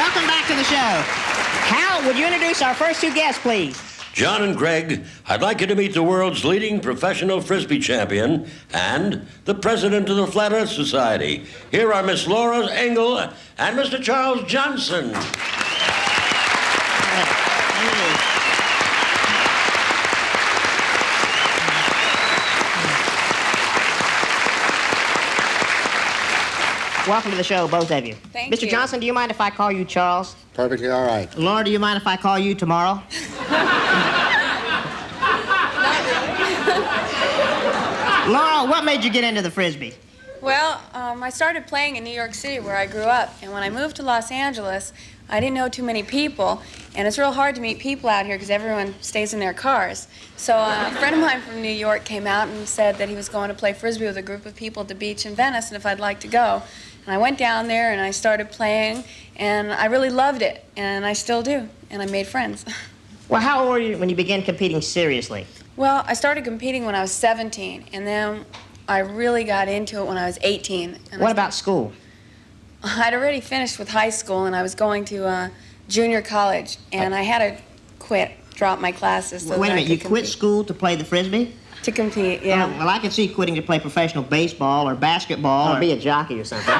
Welcome back to the show. Hal, would you introduce our first two guests, please? John and Greg, I'd like you to meet the world's leading professional Frisbee champion and the president of the Flat Earth Society. Here are Miss Laura Engel and Mr. Charles Johnson. Welcome to the show, both of you. Thank you. Mr. Johnson, do you mind if I call you Charles? Perfectly all right. Laura, do you mind if I call you tomorrow? Laura, what made you get into the Frisbee? Well, I started playing in New York City where I grew up, and when I moved to Los Angeles, I didn't know too many people, and it's real hard to meet people out here because everyone stays in their cars. So a friend of mine from New York came out and said that he was going to play Frisbee with a group of people at the beach in Venice, and if I'd like to go. And I went down there and I started playing, and I really loved it, and I still do, and I made friends. Well, how old were you when you began competing seriously? Well, I started competing when I was 17, and then I really got into it when I was 18. And what about school? I'd already finished with high school, and I was going to junior college, and I had to drop my classes. So Wait a minute, you quit school to play the Frisbee? To compete, yeah. Well, I could see quitting to play professional baseball or basketball or be a jockey or something.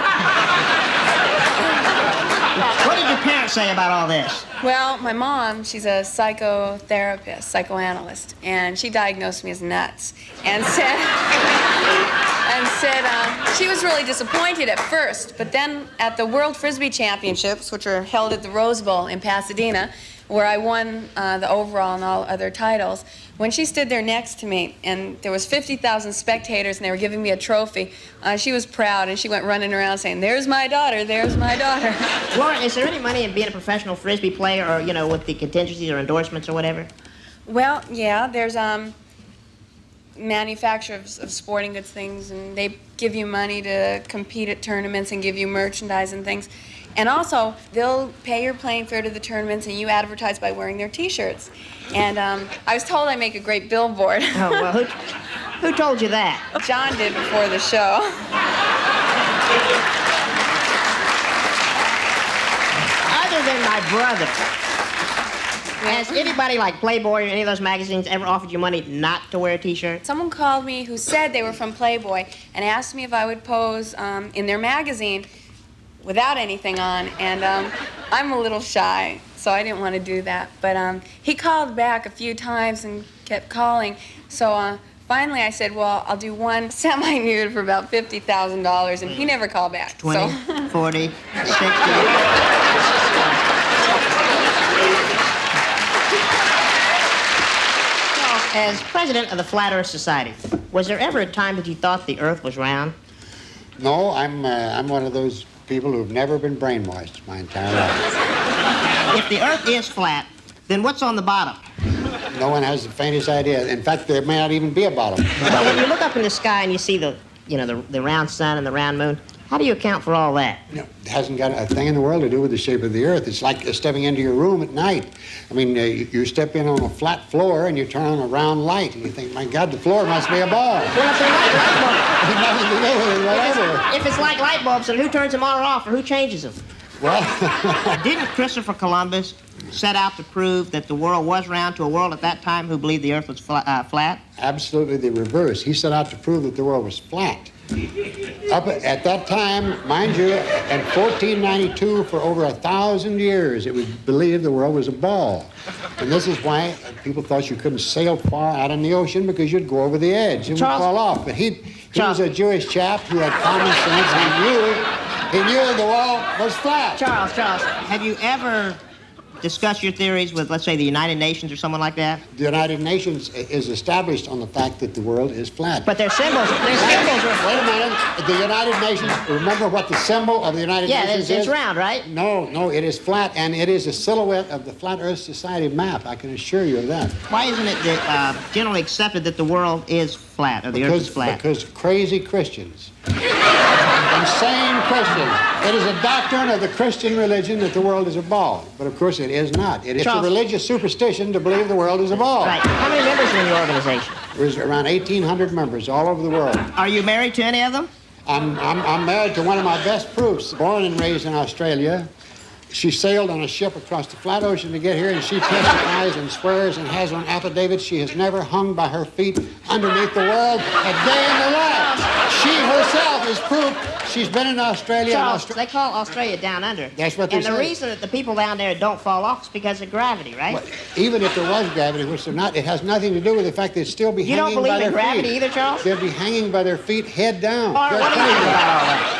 What did your parents say about all this? Well, my mom, she's a psychotherapist, psychoanalyst, and she diagnosed me as nuts and said, she was really disappointed at first, but then at the World Frisbee Championships, which are held at the Rose Bowl in Pasadena, where I won the overall and all other titles, when she stood there next to me and there was 50,000 spectators and they were giving me a trophy, she was proud and she went running around saying, "There's my daughter, there's my daughter." Laura, is there any money in being a professional Frisbee player or, you know, with the contingencies or endorsements or whatever? Well, yeah, there's manufacturers of sporting goods things, and they give you money to compete at tournaments and give you merchandise and things. And also, they'll pay your playing fare to the tournaments, and you advertise by wearing their T-shirts. And I was told I make a great billboard. Oh, well, who told you that? John did before the show. Other than my brother, has anybody like Playboy or any of those magazines ever offered you money not to wear a T-shirt? Someone called me who said they were from Playboy and asked me if I would pose in their magazine without anything on, and I'm a little shy, so I didn't want to do that. But he called back a few times and kept calling, so finally I said, well, I'll do one semi-nude for about $50,000, and he never called back. 20, so. 40, 60. As president of the Flat Earth Society, was there ever a time that you thought the Earth was round? No, I'm one of those people who've never been brainwashed my entire life. If the Earth is flat, then what's on the bottom? No one has the faintest idea. In fact, there may not even be a bottom. Well, when you look up in the sky and you see the round sun and the round moon, how do you account for all that? You know, it hasn't got a thing in the world to do with the shape of the Earth. It's like stepping into your room at night. I mean, you step in on a flat floor and you turn on a round light, and you think, my God, the floor must be a ball. Well, if they're like light bulbs, Nothing to do with it, whatever. if it's like light bulbs, then who turns them on or off, or who changes them? Well, Didn't Christopher Columbus set out to prove that the world was round to a world at that time who believed the Earth was flat? absolutely the reverse. He set out to prove that the world was flat. Up at that time, mind you, in 1492, for over 1,000 years, it was believed the world was a ball. And this is why people thought you couldn't sail far out in the ocean, because you'd go over the edge and would fall off. But he was a Jewish chap who had common sense. He knew the world was flat. Charles, have you ever discussed your theories with, let's say, the United Nations or someone like that? The United Nations is established on the fact that the world is flat. But their symbols are... Wait a minute. The United Nations, remember what the symbol of the United Nations is? Yeah, it's round, right? No, it is flat, and it is a silhouette of the Flat Earth Society map. I can assure you of that. Why isn't it generally accepted that the world is flat, or the Earth is flat? Because crazy Christians, insane Christians, it is a doctrine of the Christian religion that the world is a ball. But of course it is not. It is a religious superstition to believe the world is a ball. Right. How many members are in your organization? There's around 1,800 members all over the world. Are you married to any of them? I'm married to one of my best proofs. Born and raised in Australia, She sailed on a ship across the flat ocean to get here, and she testifies and swears and has on affidavit she has never hung by her feet underneath the world a day in the life. She herself is proof she's been in Australia. Charles, they call Australia down under. That's what they And the say. reason that the people down there don't fall off is because of gravity, right? Well, even if there was gravity, which there not, it has nothing to do with the fact they'd still be You hanging don't by believe their in gravity feet. either, Charles? They'll be hanging by their feet, head down. All right, what do you think about all that?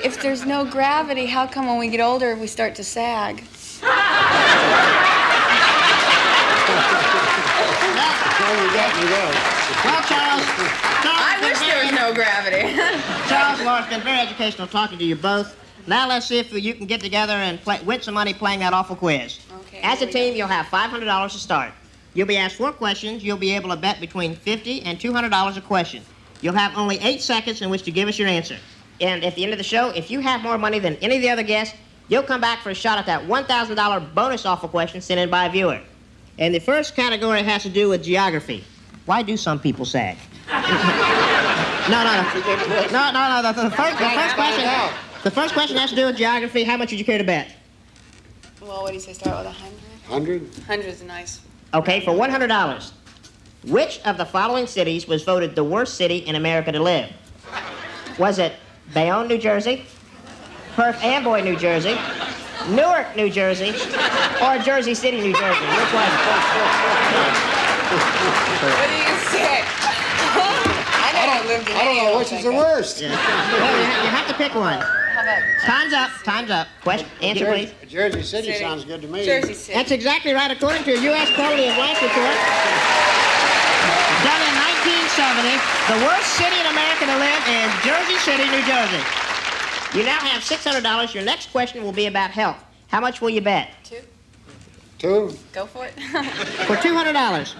If there's no gravity, how come when we get older we start to sag? There you go. Well, Charles, I wish there was no gravity. Charles, Laura, it's been very educational talking to you both. Now let's see if you can get together and win some money playing that awful quiz. Okay, As a here we team, go. you'll have $500 to start. You'll be asked 4 questions. You'll be able to bet between $50 and $200 a question. You'll have only 8 seconds in which to give us your answer. And at the end of the show, if you have more money than any of the other guests, you'll come back for a shot at that $1,000 bonus awful question sent in by a viewer. And the first category has to do with geography. Why do some people sag? No. The first question has to do with geography. How much would you care to bet? Well, what do you say, start with 100? 100? 100 is nice. Okay, for $100. Which of the following cities was voted the worst city in America to live? Was it Bayonne, New Jersey, Perth Amboy, New Jersey, Newark, New Jersey, or Jersey City, New Jersey? Which one? What do you say? I never lived in I don't any know of which them, is the I guess. worst. Well, you have to pick one. How about Time's up. Question, answer, please. Jersey City City? sounds good to me. Jersey City. That's exactly right, according to a U.S. Quality of Life report done in 1970. The worst city in America to live is Jersey City, New Jersey. You now have $600. Your next question will be about health. How much will you bet? 2? 2? Go for it. For $200,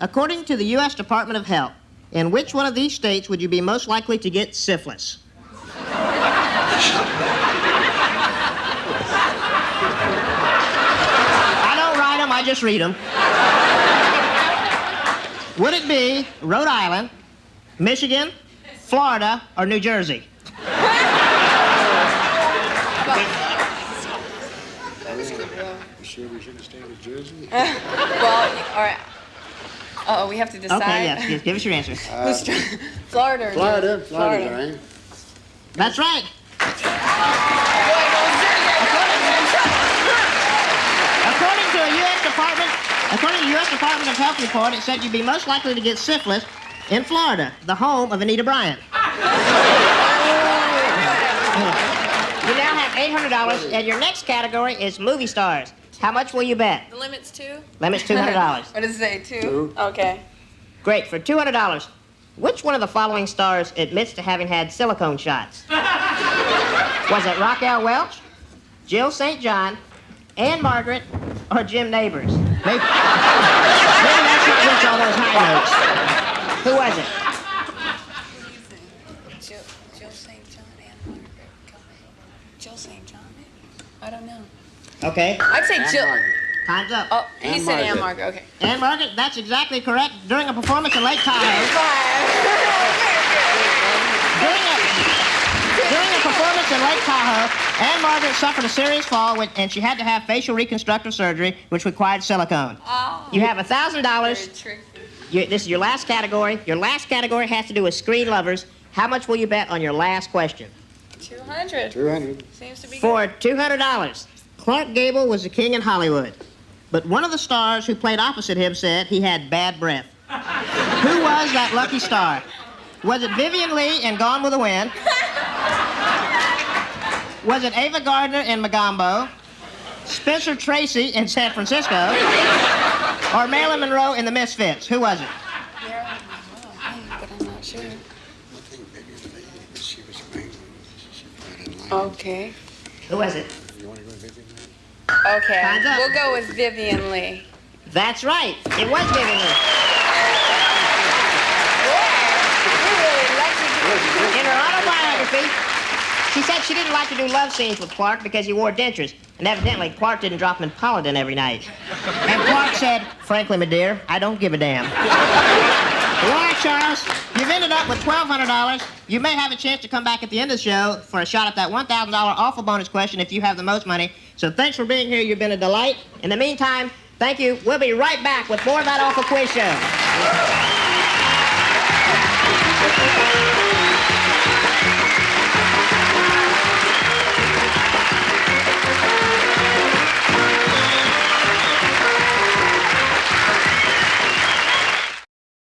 according to the U.S. Department of Health, in which one of these states would you be most likely to get syphilis? I don't write them, I just read them. Would it be Rhode Island, Michigan, Florida, or New Jersey? That was good, bro. You sure we shouldn't stay with Jersey? Well, all right. Uh-oh, we have to decide. Okay, yes, give us your answer. Who's Florida or Florida, Jersey? Florida, right? That's right. According to the U.S. Department of Health report, it said you'd be most likely to get syphilis in Florida, the home of Anita Bryant. You now have $800, and your next category is movie stars. How much will you bet? The limit's 2? Limit's $200. What does it say, 2? 2. Okay. Great, for $200, which one of the following stars admits to having had silicone shots? Was it Raquel Welch, Jill St. John, Ann Margaret, or Jim Neighbors? Maybe that's what gets all those high notes. Who was it? Jill St. John, Ann Margaret. Jill St. John, maybe? I don't know. Okay, I'd say Jill. time's up. Oh, he Ann said Ann Margaret. Margaret. Okay. Ann Margaret, that's exactly correct. During a performance in Lake Tahoe, during a performance in Lake Tahoe, Ann Margaret suffered a serious fall, and she had to have facial reconstructive surgery, which required silicone. Oh, You have very $1,000. tricky. This is your last category. Your last category has to do with screen lovers. How much will you bet on your last question? 200. 200. Seems to be For good. $200, Clark Gable was the king in Hollywood. But one of the stars who played opposite him said he had bad breath. Who was that lucky star? Was it Vivian Leigh in Gone with the Wind? Was it Ava Gardner in Magambo? Spencer Tracy in San Francisco? Or Marilyn Monroe in The Misfits? Who was it? Yeah, well, but I'm not sure. I think maybe she was married. She played in line. Okay. Who was it? You want to go with Vivian? Okay. Time's up. We'll go with Vivian Leigh. That's right. It was Vivian Leigh. We're really lucky. In her autobiography, she said she didn't like to do love scenes with Clark because he wore dentures. And evidently, Clark didn't drop him in Polidin every night. And Clark said, frankly, my dear, I don't give a damn. Why Charles. You've ended up with $1,200. You may have a chance to come back at the end of the show for a shot at that $1,000 awful bonus question if you have the most money. So thanks for being here. You've been a delight. In the meantime, thank you. We'll be right back with more of that awful quiz show.